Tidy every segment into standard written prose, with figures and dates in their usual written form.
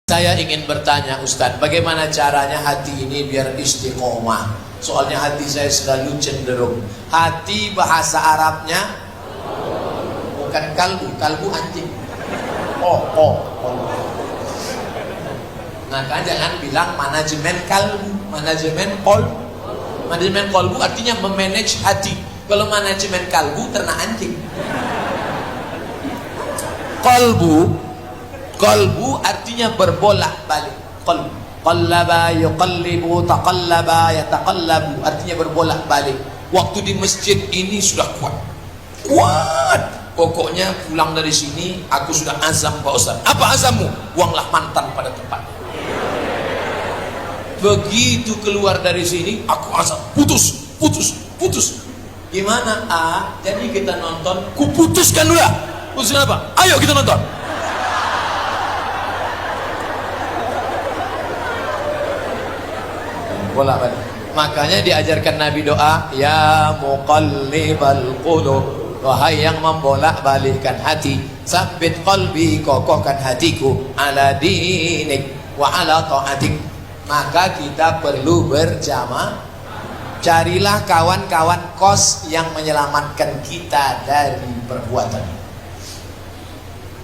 Saya ingin bertanya Ustadz, bagaimana caranya hati ini biar istiqomah? Soalnya hati saya selalu cenderung. Hati bahasa Arabnya bukan kalbu, kalbu anjing. Oh. Maka jangan bilang manajemen kalbu, manajemen kolbu. Manajemen kolbu artinya memanage hati. Kalau manajemen kalbu ternak anjing. Qalbu artinya berbolak-balik. Qallaba yuqallibu, taqallaba yataqallabu, artinya berbolak-balik. Waktu di masjid ini sudah kuat. Pokoknya pulang dari sini aku sudah azam Pak Ustaz. Apa azammu? Buanglah mantan pada tempatnya. Begitu keluar dari sini aku azam, putus. Gimana? Jadi kita nonton, kuputuskan dulu. Putuskan apa? Ayo kita nonton. Bolak-balik. Makanya diajarkan Nabi doa, ya muqallibal qulub, wahai yang membolak-balikkan hati, sabbit qalbi, kokohkan hatiku, ala dinik wa ala ta'atik. Maka kita perlu berjamaah. Carilah kawan-kawan kos yang menyelamatkan kita dari perbuatan.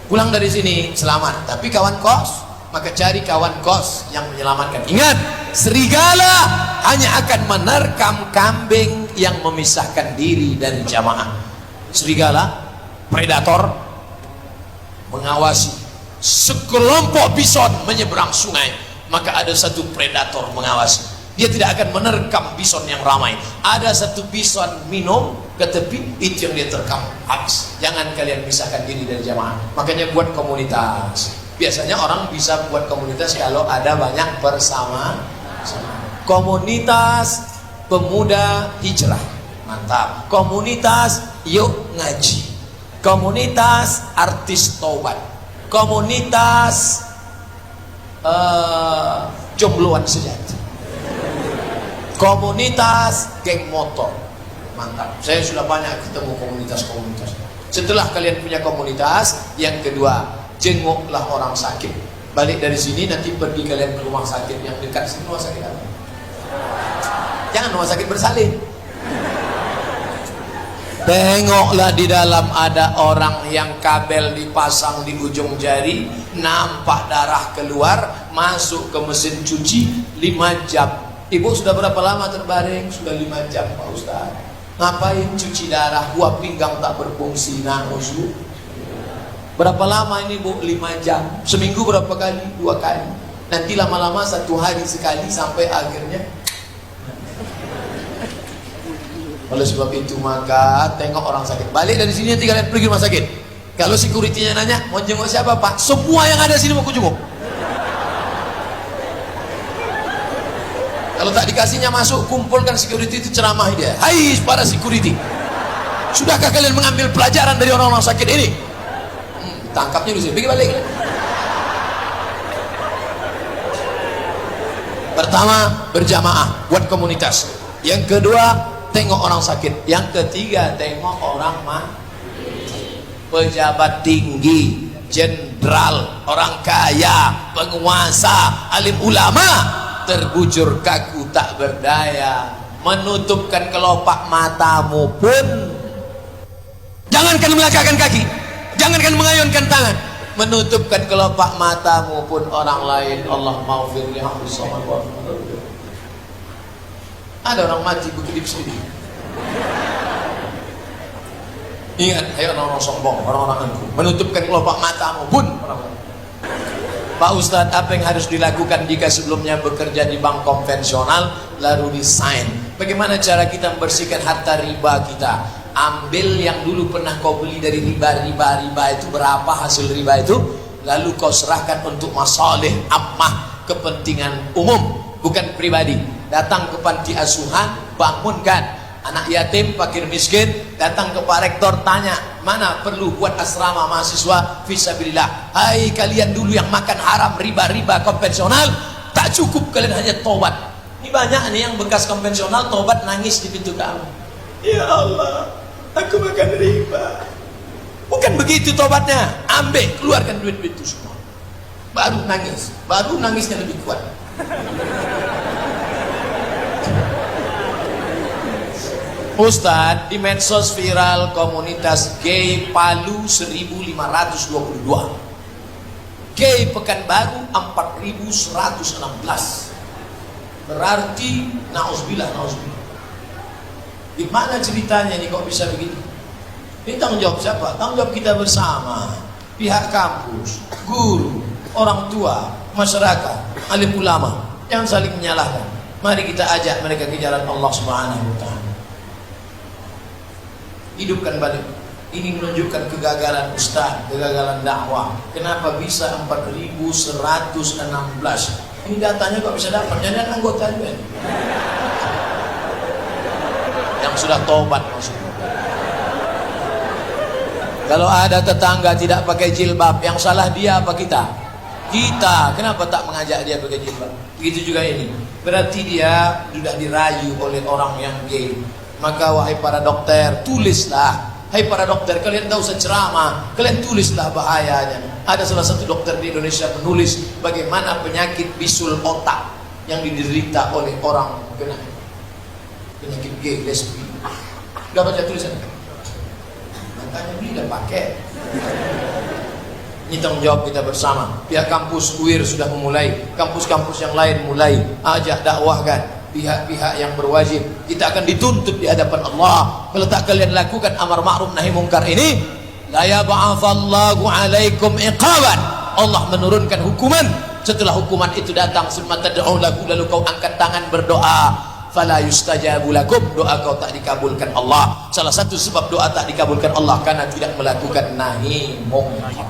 Pulang dari sini selamat, tapi kawan kos, maka cari kawan kos yang menyelamatkan. Ingat, serigala hanya akan menerkam kambing yang memisahkan diri dari jamaah. Serigala, predator, mengawasi. Sekelompok bison menyeberang sungai, maka ada satu predator mengawasi. Dia tidak akan menerkam bison yang ramai. Ada satu bison minum ke tepi, itu yang dia terkam habis. Jangan kalian pisahkan diri dari jamaah. Makanya buat komunitas. Biasanya orang bisa buat komunitas kalau ada banyak bersama. Komunitas pemuda hijrah, mantap. Komunitas yuk ngaji. Komunitas artis taubat. Komunitas jombloan sejati. Komunitas geng motor, mantap. Saya sudah banyak ketemu komunitas. Setelah kalian punya komunitas, yang kedua, jenguklah orang sakit. Balik dari sini nanti pergi kalian ke rumah sakit yang dekat sini. Rumah sakit apa? Jangan rumah sakit bersalin. Tengoklah di dalam ada orang yang kabel dipasang di ujung jari, nampak darah keluar, masuk ke mesin cuci 5 jam. Ibu sudah berapa lama terbaring? Sudah 5 jam Pak Ustaz. Ngapain cuci darah? Buah pinggang tak berfungsi. Nauzu. Berapa lama ini Bu? 5 jam. Seminggu berapa kali? 2 kali. Nanti lama-lama 1 hari sekali sampai akhirnya. Oleh sebab itu maka tengok orang sakit. Balik dari sini nanti kalian pergi rumah sakit. Kalau security-nya nanya, mau jenguk siapa Pak? Semua yang ada sini mau ku jenguk. Kalau tak dikasihnya masuk, kumpulkan security itu, ceramah dia. Hai para security, sudahkah kalian mengambil pelajaran dari orang-orang sakit ini? Tangkapnya dulu sih, pergi balik. Pertama, berjamaah, buat komunitas. Yang kedua, tengok orang sakit. Yang ketiga, tengok orang pejabat tinggi, jenderal, orang kaya, penguasa, alim ulama, terbujur kaku tak berdaya, menutupkan kelopak matamu pun, jangankan melangkahkan kaki, jangankan mengayunkan tangan, menutupkan kelopak matamu pun orang lain. Allah maghfir li ada orang mati begitu sendiri. Ingat, ayo orang-orang sombong, orang-orang angkuh, menutupkan kelopak matamu pun orang lain. Pak Ustadz, apa yang harus dilakukan jika sebelumnya bekerja di bank konvensional lalu resign? Bagaimana cara kita membersihkan harta riba kita? Ambil yang dulu pernah kau beli dari riba itu, berapa hasil riba itu, lalu kau serahkan untuk masalih ammah, kepentingan umum, bukan pribadi. Datang ke panti asuhan, bangunkan anak yatim, fakir miskin, datang ke Pak Rektor, tanya, mana perlu buat asrama mahasiswa fisabilillah. Hai kalian dulu yang makan haram, riba konvensional, tak cukup kalian hanya tobat. Ini banyak nih yang bekas konvensional tobat nangis di pintu kamu. Ya Allah, aku makan riba. Bukan begitu tobatnya. Ambil, keluarkan duit itu semua. baru nangisnya lebih kuat. Ustadz, di medsos viral komunitas gay Palu 1522, gay Pekanbaru 4116. Berarti nauzubillah. Gimana ceritanya nih kok bisa begitu? Ini tanggung jawab siapa? Tanggung jawab kita bersama, pihak kampus, guru, orang tua, masyarakat, alim ulama. Jangan saling menyalahkan. Mari kita ajak mereka ke jalan Allah Subhanahu wa taala. Hidupkan balik. Ini menunjukkan kegagalan ustaz, kegagalan dakwah. Kenapa bisa 4116? Ini datanya kok bisa dapat? Jangan anggota juga yang sudah tobat maksudnya. Kalau ada tetangga tidak pakai jilbab, yang salah dia apa kita? Kita. Kenapa tak mengajak dia pakai jilbab? Begitu juga ini. Berarti dia sudah dirayu oleh orang yang gay. Maka wahai para dokter, tulislah. Hai para dokter, kalian tahu ceramah, kalian tulislah bahayanya. Ada salah satu dokter di Indonesia menulis bagaimana penyakit bisul otak yang diderita oleh orang kena penyakit gay, lesbi. Gak baca tulisan? Makanya dia udah pakai. Ini tanggung jawab kita bersama. Pihak kampus UIR sudah memulai, kampus-kampus yang lain mulai. Ajak dakwahkan pihak-pihak yang berwajib. Kita akan dituntut di hadapan Allah. Kalau tak kalian lakukan amar ma'ruf nahi mungkar ini, la yab'atsallahu 'alaikum iqaban. Allah menurunkan hukuman. Setelah hukuman itu datang, summa tad'u lahu, lalu kau angkat tangan berdoa, fala yustajabu lakum, doa kau tak dikabulkan Allah. Salah satu sebab doa tak dikabulkan Allah karena tidak melakukan nahi mungkar.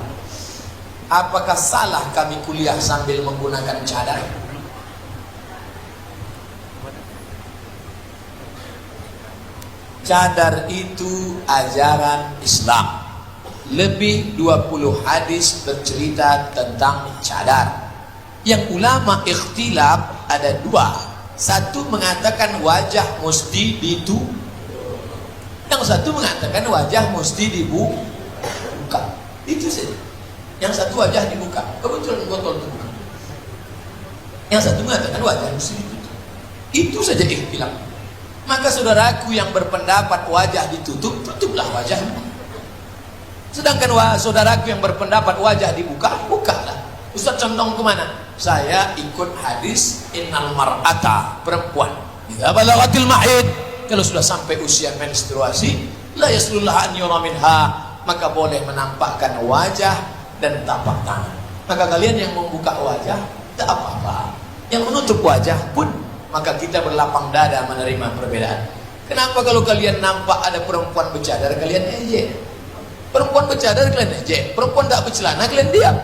Apakah salah kami kuliah sambil menggunakan cadar? Cadar itu ajaran Islam. Lebih 20 hadis bercerita tentang cadar. Yang ulama ikhtilaf ada dua. Satu mengatakan wajah mesti ditutup. Yang satu mengatakan wajah mesti dibuka. Itu saja. Yang satu wajah dibuka. Kebetulan botol terbuka. Yang satu mengatakan wajah mesti ditutup. Itu saja ikhtilaf. Maka saudaraku yang berpendapat wajah ditutup, tutuplah wajahmu. Sedangkan saudaraku yang berpendapat wajah dibuka, bukalah. Ustaz condong kemana? Saya ikut hadis innal mar'ata, perempuan idza balagatil mahid, kalau sudah sampai usia menstruasi, la yaslullah an yura minha, maka boleh menampakkan wajah dan tapak tangan. Maka kalian yang membuka wajah tak apa-apa. Yang menutup wajah pun, maka kita berlapang dada menerima perbedaan. Kenapa kalau kalian nampak ada perempuan bercadar kalian ejek? Perempuan bercadar kalian ejek, perempuan tak bercelana kalian diam.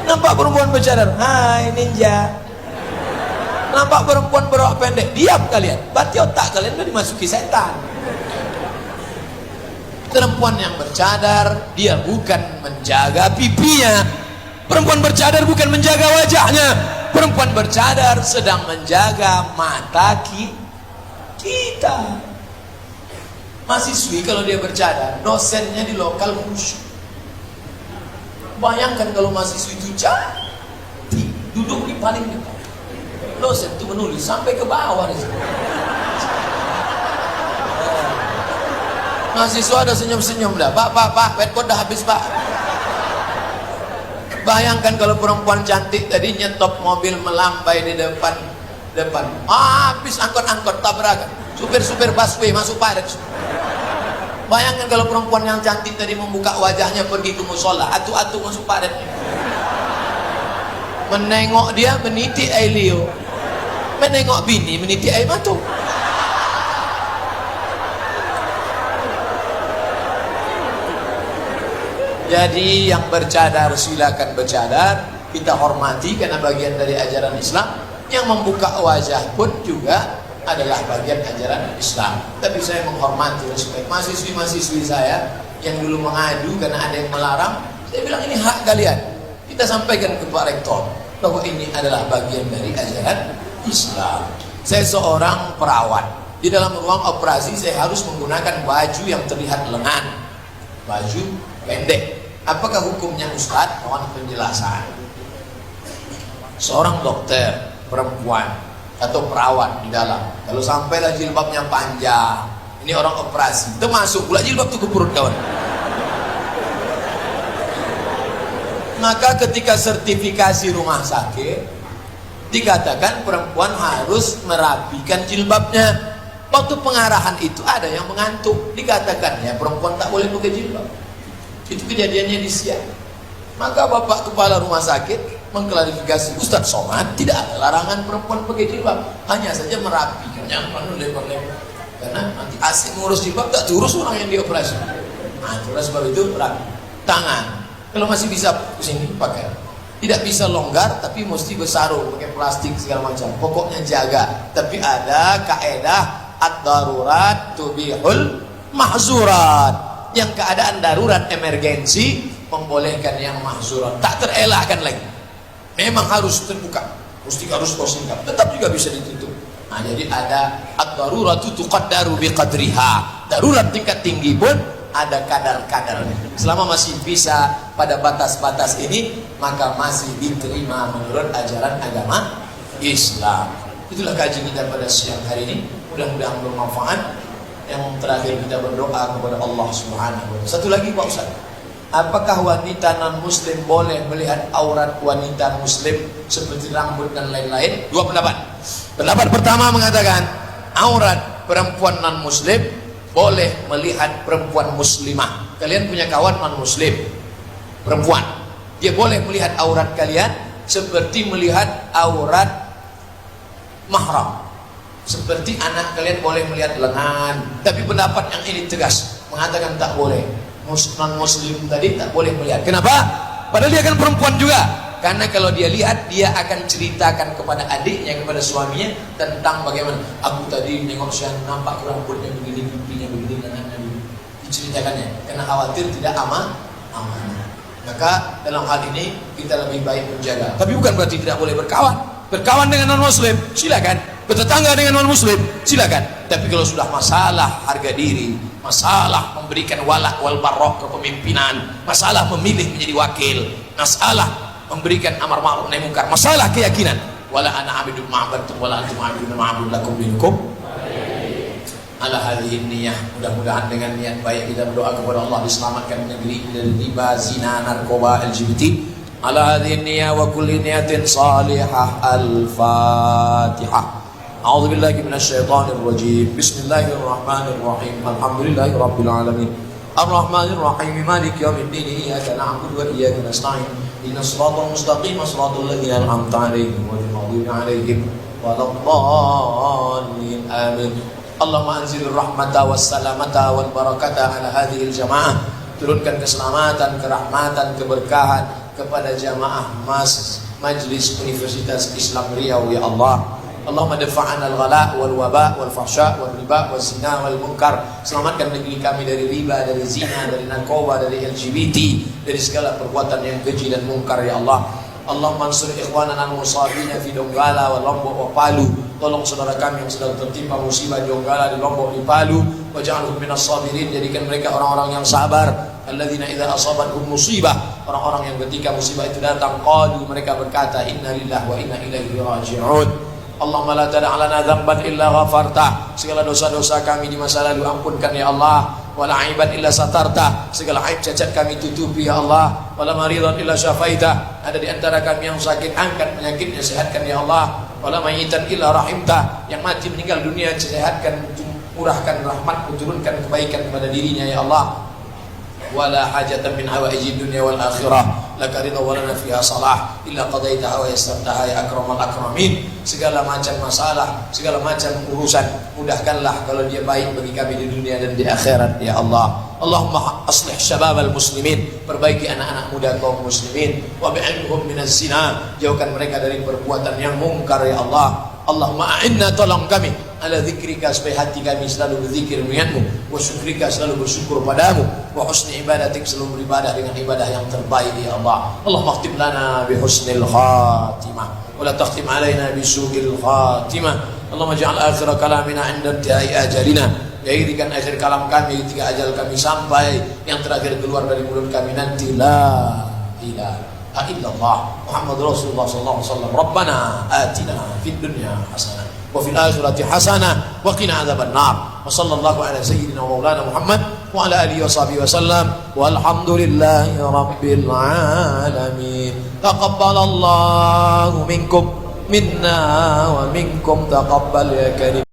Nampak perempuan bercadar, hai ninja. Nampak perempuan berok pendek, diam kalian. Berarti otak kalian sudah dimasuki setan. Perempuan yang bercadar, dia bukan menjaga pipinya. Perempuan bercadar bukan menjaga wajahnya. Perempuan bercadar sedang menjaga mata kita. Mahasiswi kalau dia bercadar, dosennya di lokal khusyuk. Bayangkan kalau mahasiswi itu cantik, duduk di paling depan. Dosen itu menulis sampai ke bawah. Mahasiswa ada senyum-senyum dah. Pak, petpot dah habis pak. Bayangkan kalau perempuan cantik tadi nyetop mobil melambai di depan. Habis angkot-angkot tabrakan. Supir-supir busway masuk padat. Bayangkan kalau perempuan yang cantik tadi membuka wajahnya pergi ke musola, atu-atu masuk padat. Menengok dia meniti air liu. Menengok bini meniti air mata. Jadi yang bercadar silakan bercadar, kita hormati karena bagian dari ajaran Islam. Yang membuka wajah pun juga adalah bagian ajaran Islam. Tapi saya menghormati, respect mahasiswi-mahasiswi saya yang dulu mengadu karena ada yang melarang. Saya bilang ini hak kalian. Kita sampaikan ke Pak Rektor bahwa ini adalah bagian dari ajaran Islam. Saya seorang perawat. Di dalam ruang operasi saya harus menggunakan baju yang terlihat lengan, baju pendek. Apakah hukumnya Ustaz? Mohon penjelasan. Seorang dokter perempuan atau perawat di dalam, kalau sampailah jilbabnya panjang, ini orang operasi, termasuk pula jilbab itu ke perut kawan. Maka ketika sertifikasi rumah sakit dikatakan perempuan harus merapikan jilbabnya. Waktu pengarahan itu ada yang mengantuk, dikatakan ya perempuan tak boleh pakai jilbab. Itu kejadiannya di Siak. Maka bapak kepala rumah sakit mengklarifikasi, Ustaz Somad, tidak ada larangan perempuan pakai jilbab, hanya saja merapikan, jangan lebar-lebar, karena nanti asik ngurus jilbab tak diurus orang yang dioperasi. Nah itulah sebab itu rapi. Tangan kalau masih bisa kesini pakai, tidak bisa longgar tapi mesti bersarung pakai plastik segala macam, pokoknya jaga. Tapi ada kaedah ad-darurat tubihul mahzurat, yang keadaan darurat emergensi membolehkan yang mahzurat, tak terelakkan lagi, memang harus terbuka, mesti harus singkap, tetap juga bisa ditutup. Nah jadi ada ad-daruratu tuqaddaru biqadriha, darurat tingkat tinggi pun ada kadar-kadarnya. Selama masih bisa pada batas-batas ini, maka masih diterima menurut ajaran agama Islam. Itulah kajian kita pada siang hari ini, mudah-mudahan bermanfaat. Yang terakhir kita berdoa kepada Allah Subhanahu wa Ta'ala. Satu lagi Pak Ustaz, apakah wanita non muslim boleh melihat aurat wanita muslim seperti rambut dan lain-lain? Dua pendapat. Pendapat pertama mengatakan aurat perempuan non muslim boleh melihat perempuan muslimah. Kalian punya kawan non muslim perempuan, dia boleh melihat aurat kalian seperti melihat aurat mahram, seperti anak kalian boleh melihat lengan. Tapi pendapat yang ini tegas mengatakan tak boleh. Non muslim tadi tak boleh melihat. Kenapa? Padahal dia kan perempuan juga. Karena kalau dia lihat, dia akan ceritakan kepada adiknya, kepada suaminya tentang bagaimana aku tadi nengok Syan, nampak rambutnya begini, pipinya begini, lengannya begini. Diceritakannya karena khawatir tidak aman. Maka dalam hal ini kita lebih baik menjaga. Tapi bukan berarti tidak boleh berkawan. Berkawan dengan non muslim silakan, bertetangga dengan non muslim silakan. Tapi kalau sudah masalah harga diri, masalah memberikan walak wal barok kepemimpinan, masalah memilih menjadi wakil, masalah memberikan amar ma'ruf nahi munkar, masalah keyakinan, wala ana abidun ma'badtum wala antum abidun ma'bud lakum dinukum ala hadhihi niyyah. Mudah-mudahan dengan niat baik kita berdoa kepada Allah diselamatkan negeri dari riba, zina, narkoba, LGBT. Ala hadhihi niyyah wa kulli niyatin salihah. Al-Fatihah. A'udzu billahi minasyaitonir rajim. Bismillahirrahmanirrahim. Alhamdulillahi rabbil alamin. Ar-Rahmanir Rahim. Maliki yaumiddin. Iyyaka na'budu wa iyyaka nasta'in. Ihdinas siratal mustaqim. Shiratal ladzina an'amta 'alaihim ghairil maghdubi 'alaihim waladdallin. Amin. Allahumma anzil rahmata was salamata wal barakata ala hadhil jamaah. Turunkan keselamatan, kerahmatan, keberkahan kepada jamaah Majlis Universitas Islam Riau ya Allah. Allahumma dafa'ana al-ghala wal waba wal fahsya wal riba wal zina wal munkar. Selamatkan negeri kami dari riba, dari zina, dari narkoba, dari LGBT, dari segala perbuatan yang keji dan munkar ya Allah. Allahumma ansur ikhwanana al-musabina fi Donggala wa Lombok wa Palu. Tolong saudara kami yang sedang tertimpa musibah di Donggala, di Lombok, di Palu. Waj'alhum minas sabirin, jadikan mereka orang-orang yang sabar. Alladzina idza asabatuhum musibah, orang-orang yang ketika musibah itu datang qalu, mereka berkata inna lillahi wa inna ilaihi raji'un. Allahumma la tada' lana dzamban illa ghafarta. Segala dosa-dosa kami di masa lalu ampunkan ya Allah. Wala aiban illa satarta. Segala aib cacat kami tutupi ya Allah. Wala maridan illa syafaita. Ada di antara kami yang sakit, angkat penyakitnya, sehatkan ya Allah. Wala mayitan illa rahimta. Yang mati meninggal dunia, sehatkan, murahkan rahmat, turunkan kebaikan kepada dirinya ya Allah. Wala hajatan min hawaijid dunya wal akhirah laka ridha wa lana fiha salah illa qadaitaha wa yassartaha ya akramal akramin. Segala macam masalah, segala macam urusan mudahkanlah kalau dia baik bagi kami di dunia dan di akhirat ya Allah. Allahumma aslih syababal muslimin, perbaiki anak-anak muda kaum muslimin, wa bi'inhum minaz zina, jauhkan mereka dari perbuatan yang mungkar ya Allah. Allahumma a'inna, tolong kami ala zikrika, supaya hati kami selalu berzikir mengingatmu, wa syukrika, selalu bersyukur padamu, wa husni ibadatik, selalu beribadah dengan ibadah yang terbaik ya Allah. Allahumma khtim lana bi husnil khatimah wa la takhtim alaina bi su'il khatimah. Allahumma ja'al akhir kalamina 'inda intiha'i ajalina Jadikan akhir kalam kami ketika ajal kami sampai, yang terakhir keluar dari mulut kami nanti la ilaha illallah Muhammad Rasulullah sallallahu alaihi wasallam. Rabbana atina fid dunya hasanah wa fil akhirati hasanah wa qina adzabannar. Wa sallallahu ala sayyidina wa maulana Muhammad wa ala alihi wa sahbihi wasallam. Walhamdulillahi rabbil alamin. Taqabbalallahu minkum minna wa minkum taqabbal ya karim.